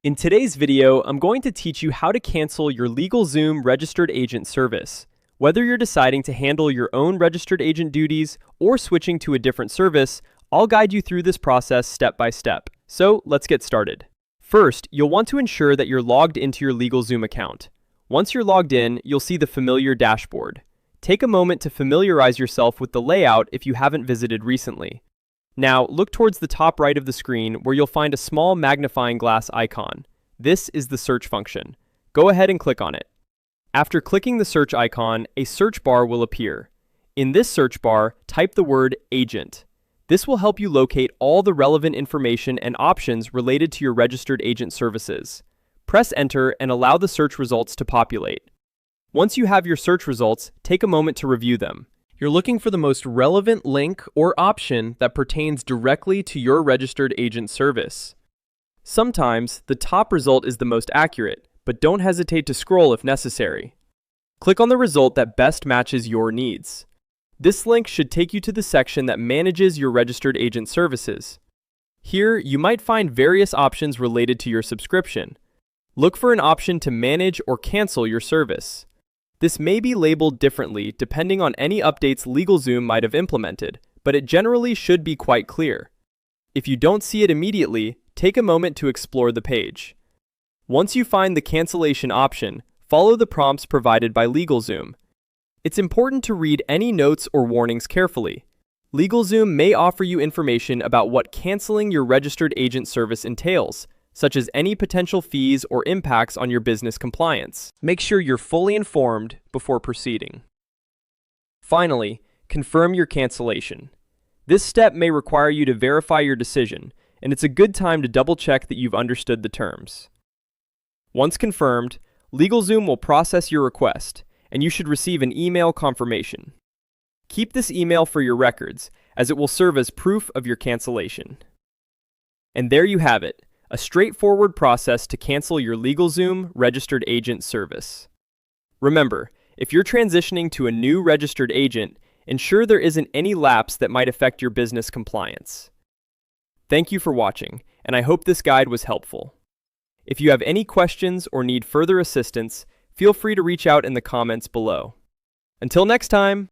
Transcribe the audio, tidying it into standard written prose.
In today's video, I'm going to teach you how to cancel your LegalZoom Registered Agent service. Whether you're deciding to handle your own registered agent duties or switching to a different service, I'll guide you through this process step by step. So let's get started. First, you'll want to ensure that you're logged into your LegalZoom account. Once you're logged in, you'll see the familiar dashboard. Take a moment to familiarize yourself with the layout if you haven't visited recently. Now, look towards the top right of the screen where you'll find a small magnifying glass icon. This is the search function. Go ahead and click on it. After clicking the search icon, a search bar will appear. In this search bar, type the word agent. This will help you locate all the relevant information and options related to your registered agent services. Press enter and allow the search results to populate. Once you have your search results, take a moment to review them. You're looking for the most relevant link or option that pertains directly to your registered agent service. Sometimes, the top result is the most accurate, but don't hesitate to scroll if necessary. Click on the result that best matches your needs. This link should take you to the section that manages your registered agent services. Here, you might find various options related to your subscription. Look for an option to manage or cancel your service. This may be labeled differently depending on any updates LegalZoom might have implemented, but it generally should be quite clear. If you don't see it immediately, take a moment to explore the page. Once you find the cancellation option, follow the prompts provided by LegalZoom. It's important to read any notes or warnings carefully. LegalZoom may offer you information about what canceling your registered agent service entails, such as any potential fees or impacts on your business compliance. Make sure you're fully informed before proceeding. Finally, confirm your cancellation. This step may require you to verify your decision, and it's a good time to double-check that you've understood the terms. Once confirmed, LegalZoom will process your request, and you should receive an email confirmation. Keep this email for your records, as it will serve as proof of your cancellation. And there you have it. A straightforward process to cancel your LegalZoom Registered Agent service. Remember, if you're transitioning to a new registered agent, ensure there isn't any lapse that might affect your business compliance. Thank you for watching, and I hope this guide was helpful. If you have any questions or need further assistance, feel free to reach out in the comments below. Until next time!